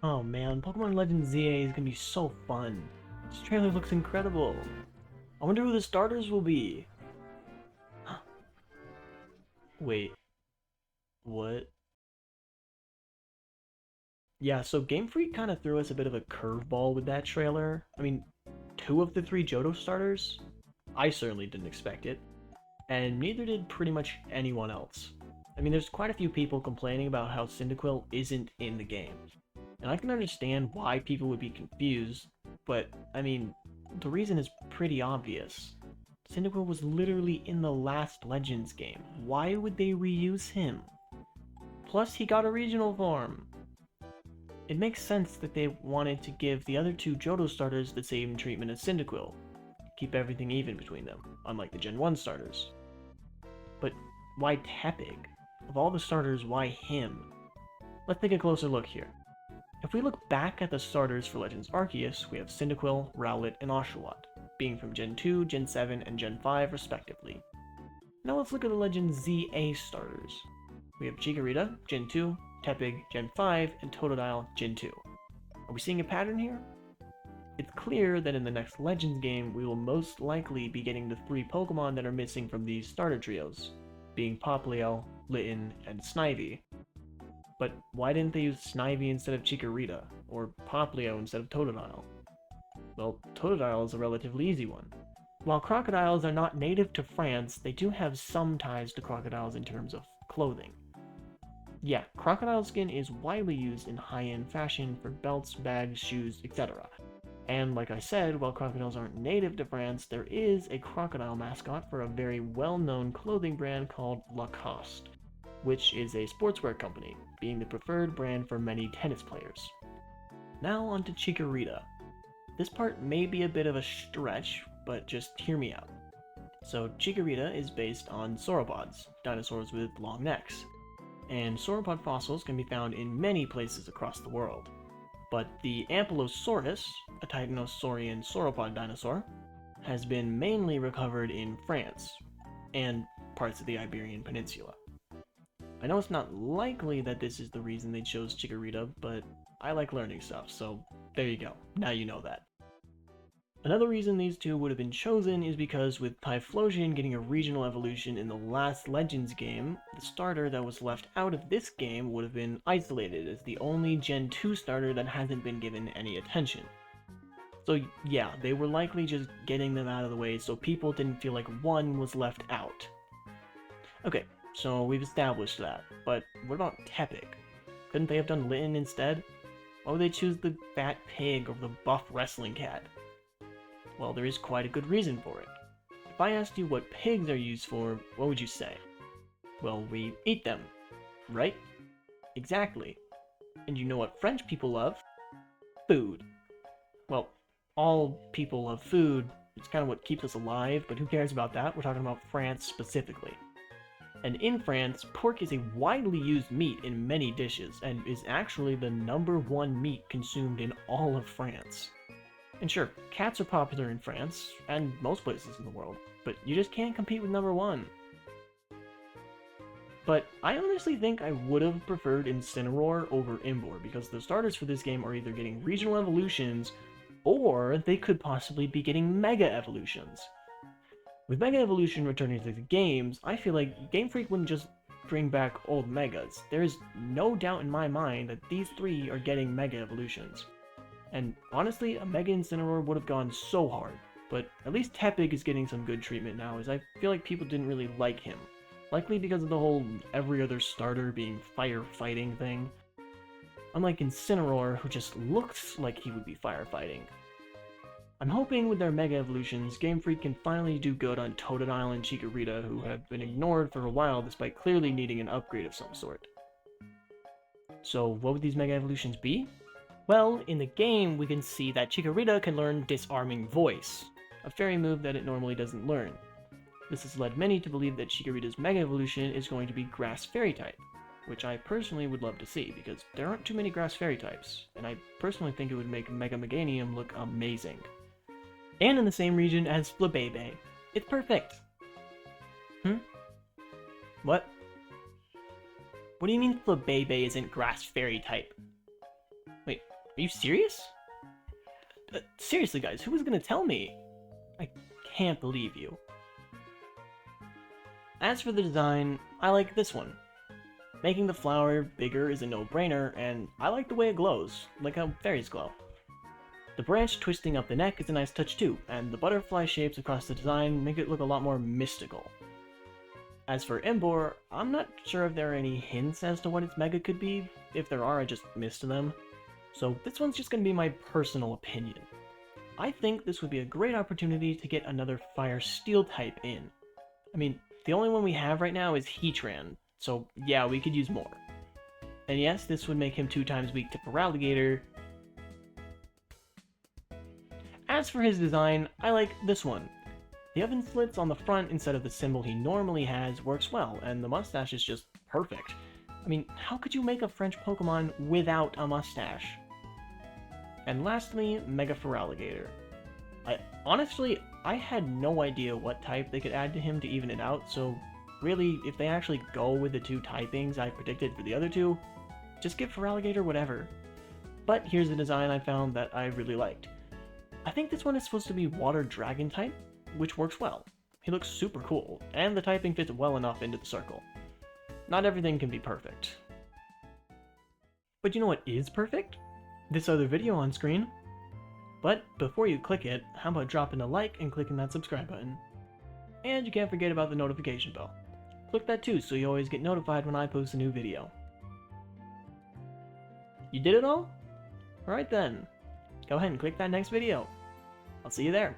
Oh man, Pokemon Legends ZA is gonna be so fun. This trailer looks incredible. I wonder who the starters will be. Wait, what? Yeah, so Game Freak kind of threw us a bit of a curveball with that trailer. I mean, two of the three Johto starters? I certainly didn't expect it, and neither did pretty much anyone else. I mean, there's quite a few people complaining about how Cyndaquil isn't in the game, and I can understand why people would be confused, but, I mean, the reason is pretty obvious. Cyndaquil was literally in the last Legends game. Why would they reuse him? Plus, he got a regional form. It makes sense that they wanted to give the other two Johto starters the same treatment as Cyndaquil. Keep everything even between them, unlike the Gen 1 starters. But why Tepig? Of all the starters, why him? Let's take a closer look here. If we look back at the starters for Legends Arceus, we have Cyndaquil, Rowlet, and Oshawott, being from Gen 2, Gen 7, and Gen 5 respectively. Now let's look at the Legends ZA starters. We have Chikorita, Gen 2, Tepig, Gen 5, and Totodile, Gen 2. Are we seeing a pattern here? It's clear that in the next Legends game, we will most likely be getting the three Pokemon that are missing from these starter trios, being Popplio, Litten, and Snivy. But why didn't they use Snivy instead of Chikorita, or Popplio instead of Totodile? Well, Totodile is a relatively easy one. While crocodiles are not native to France, they do have some ties to crocodiles in terms of clothing. Yeah, crocodile skin is widely used in high-end fashion for belts, bags, shoes, etc. And like I said, while crocodiles aren't native to France, there is a crocodile mascot for a very well-known clothing brand called Lacoste, which is a sportswear company, being the preferred brand for many tennis players. Now on to Chikorita. This part may be a bit of a stretch, but just hear me out. So Chikorita is based on sauropods, dinosaurs with long necks, and sauropod fossils can be found in many places across the world. But the Ankylosaurus, a titanosaurian sauropod dinosaur, has been mainly recovered in France, and parts of the Iberian Peninsula. I know it's not likely that this is the reason they chose Chikorita, but I like learning stuff, so there you go, now you know that. Another reason these two would have been chosen is because with Typhlosion getting a regional evolution in the last Legends game, the starter that was left out of this game would have been isolated as the only Gen 2 starter that hasn't been given any attention. So yeah, they were likely just getting them out of the way so people didn't feel like one was left out. Okay, so we've established that, but what about Tepig? Couldn't they have done Litten instead? Why would they choose the fat pig over the buff wrestling cat? Well, there is quite a good reason for it. If I asked you what pigs are used for, what would you say? Well, we eat them, right? Exactly. And you know what French people love? Food. Well, all people love food. It's kind of what keeps us alive, but who cares about that? We're talking about France specifically. And in France, pork is a widely used meat in many dishes, and is actually the #1 meat consumed in all of France. And sure, cats are popular in France, and most places in the world, but you just can't compete with #1. But I honestly think I would have preferred Incineroar over Imbor, because the starters for this game are either getting regional evolutions, or they could possibly be getting Mega Evolutions. With Mega Evolution returning to the games, I feel like Game Freak wouldn't just bring back old Megas. There is no doubt in my mind that these three are getting Mega Evolutions. And honestly, a Mega Incineroar would have gone so hard, but at least Tepig is getting some good treatment now, as I feel like people didn't really like him. Likely because of the whole every other starter being firefighting thing. Unlike Incineroar, who just looks like he would be firefighting. I'm hoping with their Mega Evolutions, Game Freak can finally do good on Totodile and Chikorita, who have been ignored for a while despite clearly needing an upgrade of some sort. So what would these Mega Evolutions be? Well, in the game, we can see that Chikorita can learn Disarming Voice, a fairy move that it normally doesn't learn. This has led many to believe that Chikorita's Mega Evolution is going to be Grass Fairy type, which I personally would love to see, because there aren't too many Grass Fairy types, and I personally think it would make Mega Meganium look amazing. And in the same region as Flabebe. It's perfect! What? What do you mean Flabebe isn't Grass Fairy type? Wait, Are you serious? Seriously, guys, who was gonna tell me? I can't believe you. As for the design, I like this one. Making the flower bigger is a no-brainer, and I like the way it glows, like how fairies glow. The branch twisting up the neck is a nice touch too, and the butterfly shapes across the design make it look a lot more mystical. As for Embor, I'm not sure if there are any hints as to what its mega could be. If there are, I just missed them. So this one's just going to be my personal opinion. I think this would be a great opportunity to get another Fire Steel type in. I mean, the only one we have right now is Heatran, so yeah, we could use more. And yes, this would make him 2 times weak to Feraligatr. As for his design, I like this one. The oven slits on the front instead of the symbol he normally has works well, and the mustache is just perfect. I mean, how could you make a French Pokemon without a mustache? And lastly, Mega Feraligatr. Honestly, I had no idea what type they could add to him to even it out, so really, if they actually go with the 2 typings I predicted for the other 2, just give Feraligatr whatever. But here's a design I found that I really liked. I think this one is supposed to be Water Dragon type, which works well. He looks super cool, and the typing fits well enough into the circle. Not everything can be perfect. But you know what is perfect? This other video on screen. But before you click it, how about dropping a like and clicking that subscribe button? And you can't forget about the notification bell. Click that too so you always get notified when I post a new video. You did it all? Alright then. Go ahead and click that next video. I'll see you there.